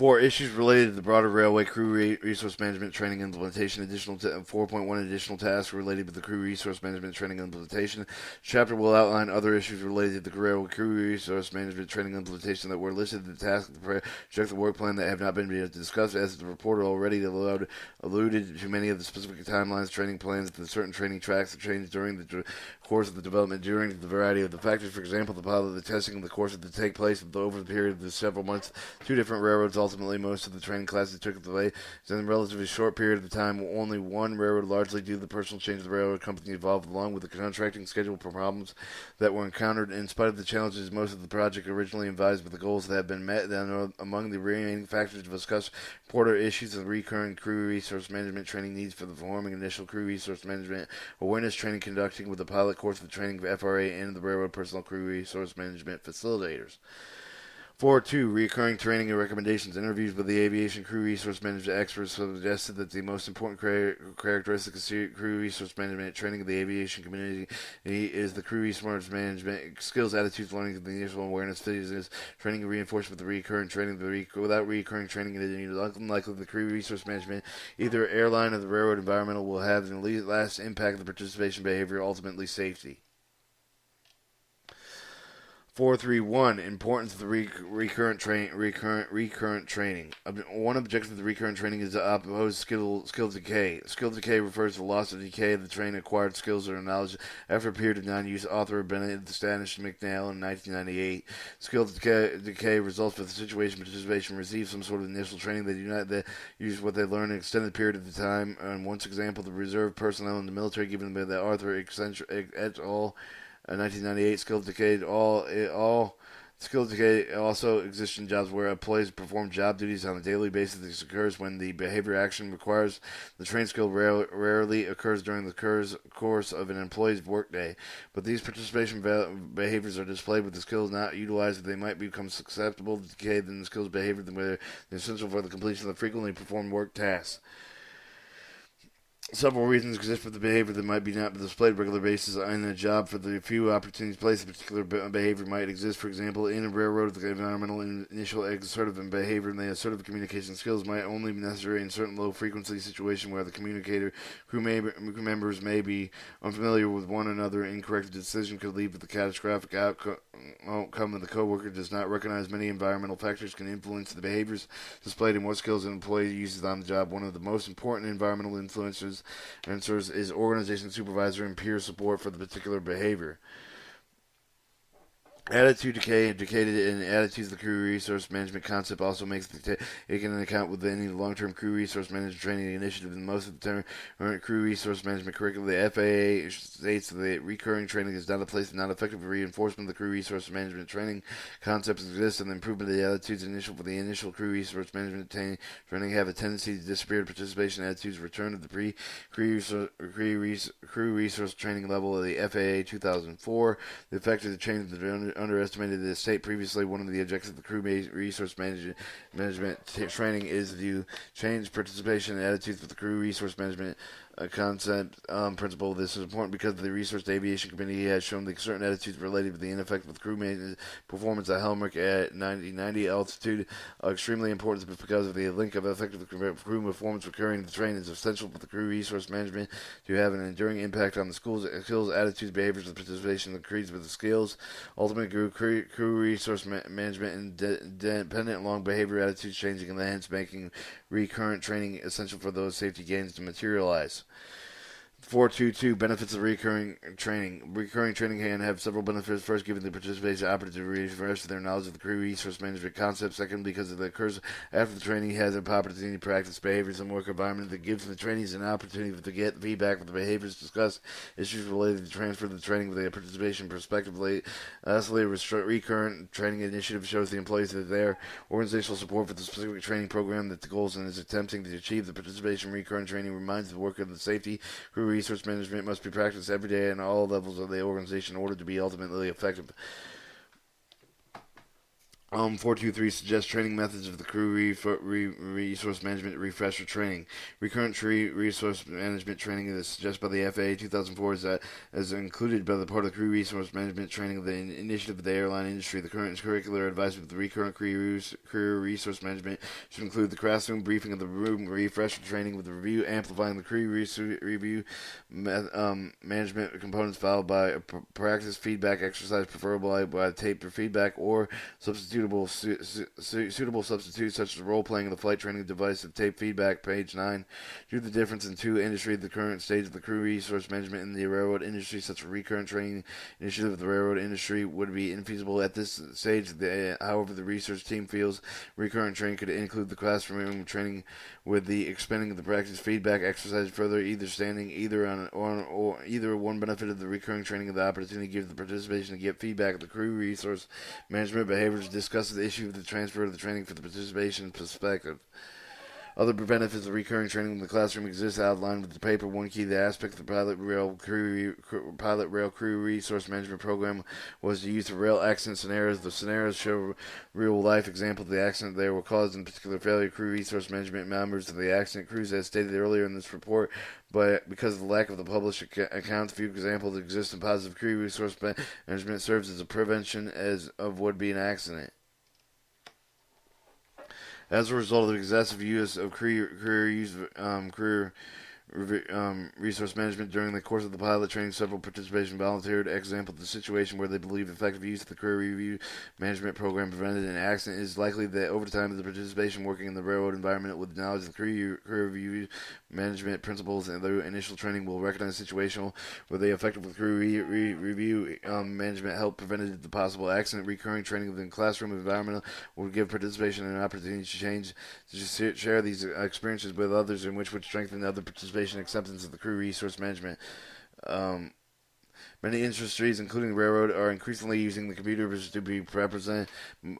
4 issues related to the broader railway crew resource management training implementation. 4.1 additional tasks related to the crew resource management training implementation. Chapter will outline other issues related to the railway crew resource management training implementation that were listed in the task of the project work plan that have not been discussed, as the reporter already alluded to many of the specific timelines, training plans, and certain training tracks that changed during the course of the development during the variety of the factors. For example, the pilot, the testing, and the course of the take place over the period of the several months. 2 different railroads. Ultimately, most of the training classes took a delay. In a relatively short period of time, only one railroad, largely due to the personal change of the railroad company involved, along with the contracting schedule problems that were encountered. In spite of the challenges, most of the project originally advised with the goals that have been met. Then, among the remaining factors to discuss, reporter issues and recurring crew resource management training needs for the performing initial crew resource management awareness training conducting with the pilot course of the training of FRA and the railroad personnel crew resource management facilitators. 4.2. Recurring training and recommendations. Interviews with the aviation crew resource management experts suggested that the most important characteristic of crew resource management training of the aviation community is the crew resource management skills, attitudes, learning, the initial awareness phases, training and reinforcement of the recurring training. Without recurring training, it is unlikely the crew resource management, either airline or the railroad environmental, will have the last impact on the participation behavior, ultimately safety. 431. Importance of the recurrent training. One objective of the recurrent training is to oppose skill decay. Skill decay refers to the loss of decay of the trained acquired skills or knowledge after a period of non-use. Author Bennett, Stanish, McNeil in 1998. Skill decay results with the situation participation receive some sort of initial training. They do not use what they learn in an extended period of time. And one example, the reserve personnel in the military, given by the Arthur et al. 1998. Skill decay. All skill decay also exists in jobs where employees perform job duties on a daily basis. This occurs when the behavior action requires the trained skill rarely occurs during the course of an employee's workday. But these participation behaviors are displayed with the skills not utilized. They might become susceptible to decay than the skills behavior that are essential for the completion of the frequently performed work tasks. Several reasons exist for the behavior that might be not displayed on a regular basis in a job. For the few opportunities placed, a particular behavior might exist. For example, in a railroad, the environmental initial assertive behavior and the assertive communication skills might only be necessary in certain low-frequency situations where the crew members may be unfamiliar with one another. Incorrect decision could lead to the catastrophic outcome and the coworker does not recognize many environmental factors can influence the behaviors displayed and what skills an employee uses on the job. One of the most important environmental influences is organization supervisor and peer support for the particular behavior. Attitude decay indicated in attitudes of the crew resource management concept also makes taken into account with any long-term crew resource management training initiative. In most of the current crew resource management curriculum, the FAA states that recurring training is not a place and not effective reinforcement of the crew resource management training concepts exist, and the improvement of the attitudes for the initial crew resource management training have a tendency to disappear. Participation attitudes return to the crew resource training level of the FAA 2004. The effect of the change of the underestimated the state previously. One of the objectives of the crew resource management training is to change participation and attitudes with the crew resource management concept principle. This is important because the Research Aviation Committee has shown that certain attitudes related to the ineffective crew maintenance performance at Helmrich at 90 altitude are extremely important because of the link of effective crew performance recurring the train is essential for the crew resource management to have an enduring impact on the skills, attitudes, behaviors, and participation that creates with the skills. Ultimate crew resource management and dependent along behavior attitudes changing and hence making recurrent training essential for those safety gains to materialize. 422. Benefits of recurring training. Recurring training can have several benefits. First, giving the participation opportunity to refresh their knowledge of the crew resource management concept. Second, because it occurs after the training has an opportunity to practice behaviors and work environment that gives the trainees an opportunity to get feedback with the behaviors discussed, issues related to transfer the training with the participation prospectively. Lastly, a recurrent training initiative shows the employees that their organizational support for the specific training program that the goals and is attempting to achieve. The participation recurrent training reminds the worker of the safety crew resource management must be practiced every day at all levels of the organization in order to be ultimately effective. 423 suggests training methods of the crew resource management refresher training. Recurrent tree resource management training is suggested by the FAA 2004 is included by the part of the crew resource management training of the initiative of the airline industry. The current curricular advice of the recurrent crew resource management should include the classroom briefing of the room refresher training with the review, amplifying the crew review management components, followed by a practice feedback exercise, preferable by tape for feedback or suitable substitutes such as role playing of the flight training device of tape feedback. Page 9. Due to the difference in two industry, the current stage of the crew resource management in the railroad industry, such a recurrent training initiative of the railroad industry would be infeasible at this stage. However, the research team feels recurrent training could include the classroom training with the expanding of the practice feedback exercise further, either one benefit of the recurring training of the opportunity gives the participation to get feedback of the crew resource management behaviors, discusses the issue of the transfer of the training for the participation perspective. Other benefits of recurring training in the classroom exist outlined with the paper. One key aspect of the pilot rail crew resource management program was the use of rail accident scenarios. The scenarios show real-life examples of the accident they were caused, in particular failure crew resource management members of the accident crews, as stated earlier in this report. But because of the lack of the published accounts, few examples exist in positive crew resource management serves as a prevention of would-be an accident. As a result of the excessive use of career resource management during the course of the pilot training, several participation volunteered. Example, the situation where they believe effective use of the career review management program prevented an accident is likely that over time the participation working in the railroad environment with knowledge of the career review management principles and their initial training will recognize situational where they effective with career review management help prevented the possible accident. Recurring training within classroom environment will give participation an opportunity to share these experiences with others, in which would strengthen other participation acceptance of the crew resource management. Many industries, including railroad, are increasingly using the computer to represent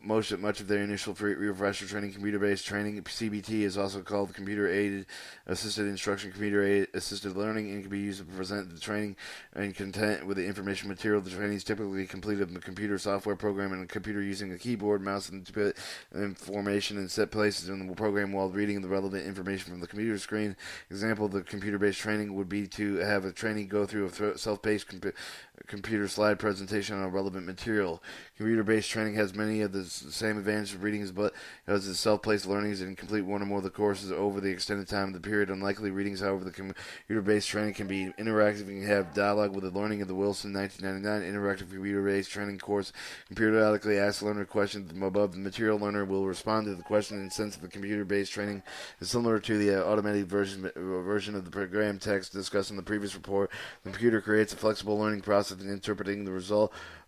much of their initial refresher training. Computer-based training, CBT, is also called computer-aided assisted instruction, computer-aided assisted learning, and can be used to present the training and content with the information material. The training is typically completed with a computer software program and a computer using a keyboard, mouse, and to put information in set places in the program while reading the relevant information from the computer screen. Example of the computer-based training would be to have a trainee go through a self-paced computer slide presentation on a relevant material. Computer-based training has many of the same advantages of readings, but as the self-paced learnings and complete one or more of the courses over the extended time of the period. Unlikely readings, however, the computer-based training can be interactive and can have dialogue with the learning of the Wilson 1999 interactive computer-based training course. Periodically ask the learner questions from above. The material learner will respond to the question in the sense of the computer-based training is similar to the automated version of the program text discussed in the previous report. The computer creates a flexible learning process in interpreting the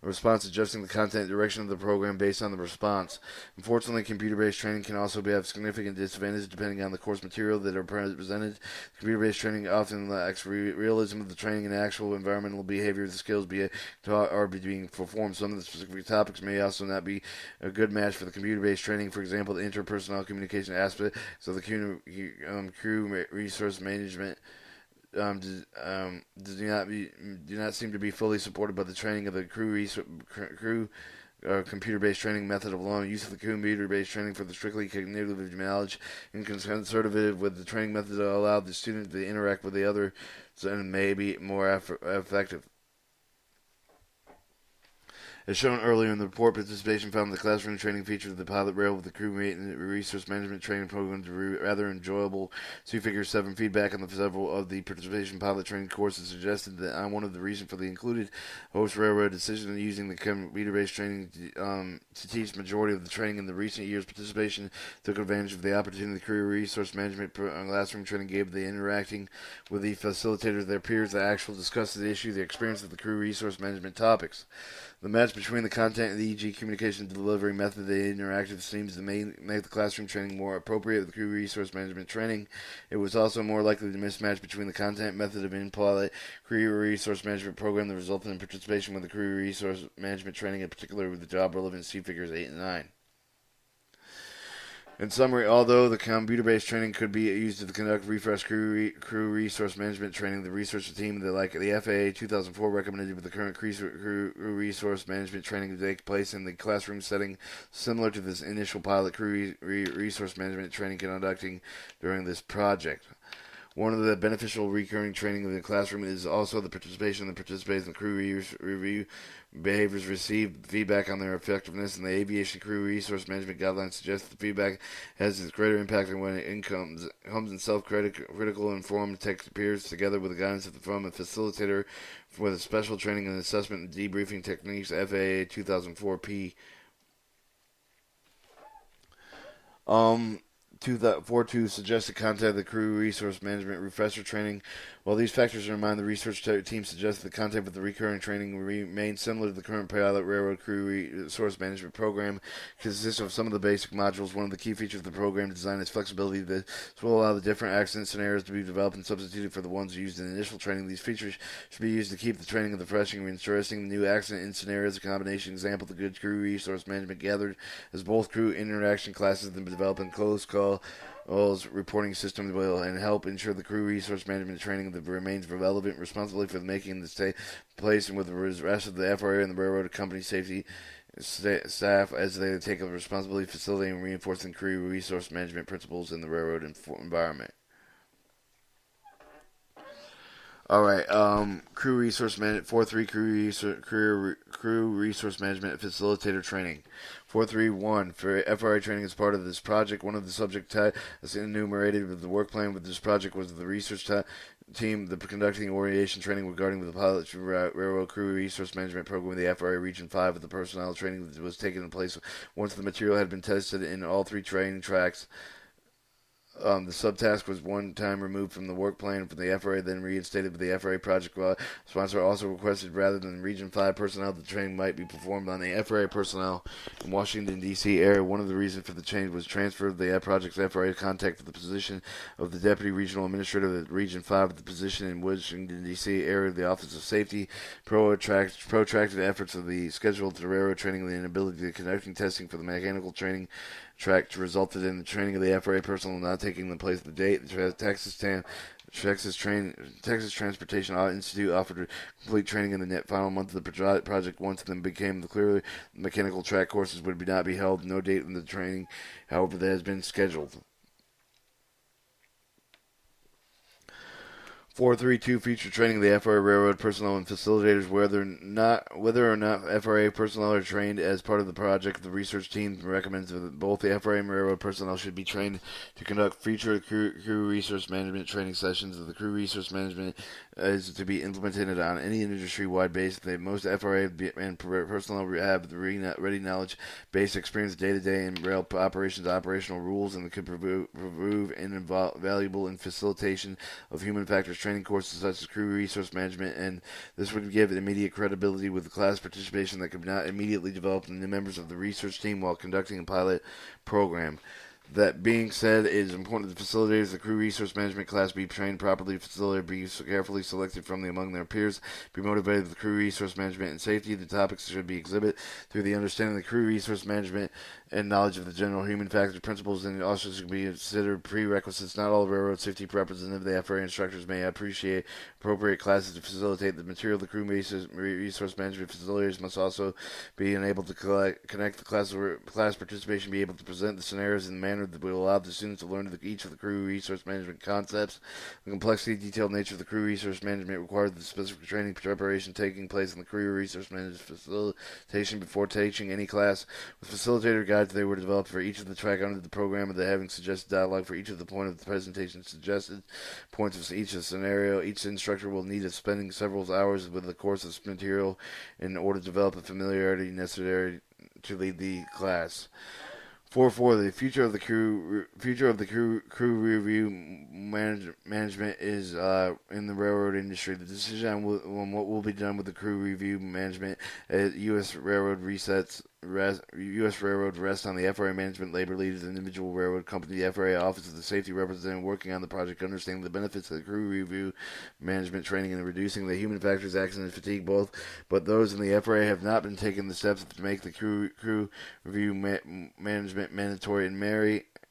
response, adjusting the content and direction of the program based on the response. Unfortunately, computer-based training can also have significant disadvantages depending on the course material that are presented. Computer-based training often lacks realism of the training and actual environmental behavior of the skills are being performed. Some of the specific topics may also not be a good match for the computer-based training. For example, the interpersonal communication aspect of the crew resource management do not seem to be fully supported by the training of the crew computer-based training method alone. Use of the computer-based training for the strictly cognitive knowledge and conservative with the training method that allow the student to interact with the other and may be more effective. As shown earlier in the report, participation found the classroom training feature of the pilot rail with the crew resource management training program to be rather enjoyable. See Figure 7 feedback on the several of the participation pilot training courses suggested that one of the reasons for the included host railroad decision in using the computer-based training to teach majority of the training in the recent years. Participation took advantage of the opportunity the career resource management classroom training gave the interacting with the facilitators, their peers, the actual discuss the issue, the experience of the crew resource management topics. The match between the content and the e.g. communication delivery method, the interactive seems to make the classroom training more appropriate with the crew resource management training. It was also more likely to mismatch between the content method of in-pilot crew resource management program that resulted in participation with the crew resource management training, in particular with the job relevant C figures 8 and 9. In summary, although the computer-based training could be used to conduct refresh crew resource management training, the research team, like the FAA 2004, recommended for the current crew resource management training to take place in the classroom setting, similar to this initial pilot crew resource management training conducting during this project. One of the beneficial recurring training in the classroom is also the participation of the participants in the crew review behaviors, receive feedback on their effectiveness, and the aviation crew resource management guidelines suggest the feedback has a greater impact than when it comes in self-critical, informed text peers together with the guidance from a facilitator with a special training and assessment and debriefing techniques, FAA 2004P. 242 suggested content of the crew resource management refresher training. While these factors are in mind, the research team suggests the content of the recurring training will remain similar to the current pilot railroad crew resource management program. Consists of some of the basic modules. One of the key features of the program design is flexibility. This will allow the different accident scenarios to be developed and substituted for the ones used in initial training. These features should be used to keep the training of the refreshing and interesting. The new accident in scenarios, a combination example of the good crew resource management gathered as both crew interaction classes have been developed in close call reporting system will and help ensure the crew resource management training that remains relevant, responsibility for making the place and with the rest of the FRA and the railroad company safety staff as they take a responsibility facilitating and reinforcing crew resource management principles in the railroad environment. All right, crew resource management 4.3 crew resource management facilitator training. 4.3.1 for FRA training as part of this project. One of the subject tasks enumerated with the work plan with this project was the research team conducting orientation training regarding the pilot railroad crew resource management program with the FRA Region 5 with the personnel training that was taken place once the material had been tested in all 3 training tracks. The subtask was one time removed from the work plan from the FRA, then reinstated with the FRA project sponsor. Also requested rather than Region 5 personnel, the training might be performed on the FRA personnel in Washington, D.C. area. One of the reasons for the change was transfer of the project's FRA contact for the position of the Deputy Regional Administrator at Region 5 at the position in Washington, D.C. area of the Office of Safety. Protracted efforts of the schedule to the railroad training and the inability to conducting testing for the mechanical training track resulted in the training of the FRA personnel not taking the place of the date. The Texas Transportation Institute offered complete training in the final month of the project. Once then became clearly mechanical track courses would not be held. No date in the training, however, that has been scheduled. 4.3.2 feature training of the FRA railroad personnel and facilitators. Whether or not FRA personnel are trained as part of the project, the research team recommends that both the FRA and railroad personnel should be trained to conduct future crew resource management training sessions. The crew resource management is to be implemented on any industry-wide basis. Most FRA and personnel have the ready knowledge-based experience day-to-day in rail operations, operational rules, and could prove invaluable in facilitation of human factors training courses such as crew resource management, and this would give it immediate credibility with the class participation that could not immediately develop in the members of the research team while conducting a pilot program. That being said, it is important that the facilitators of the crew resource management class be trained properly, facilitator be carefully selected from among their peers, be motivated with crew resource management and safety. The topics should be exhibit through the understanding of the crew resource management and knowledge of the general human factors principles, and also should be considered prerequisites. Not all railroad safety representatives of the FRA instructors may appreciate appropriate classes to facilitate the material. The crew resource management facilitators must also be enabled to connect the class participation, be able to present the scenarios in a manner that will allow the students to learn each of the crew resource management concepts. The complexity, detailed nature of the crew resource management requires the specific training preparation taking place in the crew resource management facilitation before teaching any class. With facilitator guides, they were developed for each of the track under the program, and they having suggested dialogue for each of the point of the presentation, suggested points of each of the scenario. Each instructor will need to spending several hours with the course of material in order to develop the familiarity necessary to lead the class. 4.4. The future of the crew review management is in the railroad industry. The decision on what will be done with the crew review management at U.S. Railroad rests on the FRA management, labor leaders, and individual railroad company. The FRA Office of the Safety Representative working on the project, understanding the benefits of the crew review management training and reducing the human factors, accident, and fatigue both. But those in the FRA have not been taking the steps to make the crew review management mandatory and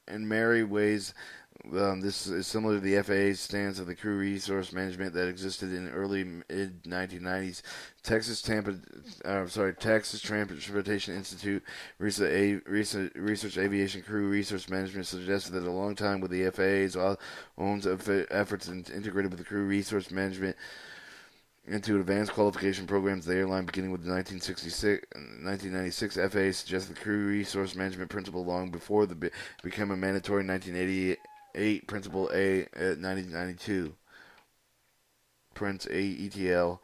in many ways, this is similar to the FAA's stance of the crew resource management that existed in early mid 1990s. Texas Transportation Institute Research Aviation Crew Resource Management suggested that a long time with the FAA's own efforts integrated with the crew resource management into advanced qualification programs of the airline beginning with the 1996 FAA suggested the crew resource management principle long before the became a mandatory 1988 principle A at 1992. Prince A ETL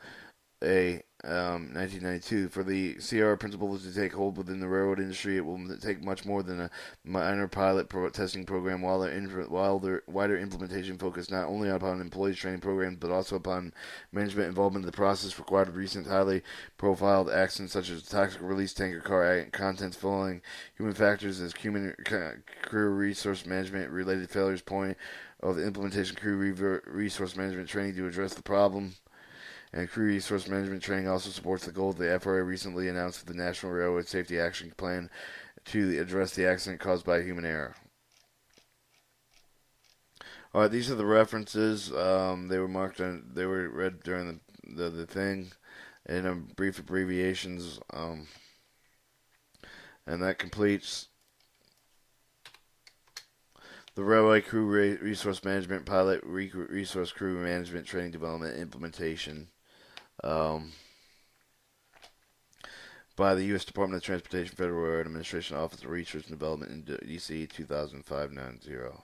A 1992. For the CR principle to take hold within the railroad industry, it will take much more than a minor pilot testing program, while the wider implementation focused not only upon employees training programs, but also upon management involvement in the process required of recent highly profiled accidents such as toxic release tanker car contents falling, human factors as human crew resource management related failures point of the implementation crew resource management training to address the problem. And crew resource management training also supports the goal of the FRA recently announced for the National Railroad Safety Action Plan to address the accident caused by human error. All right, these are the references. They were marked on. They were read during the thing, and brief abbreviations. And that completes the Railway Crew Resource Management Pilot Resource Crew Management Training Development Implementation. By the U.S. Department of Transportation Federal Railroad Administration Office of Research and Development in D.C. 2005-90.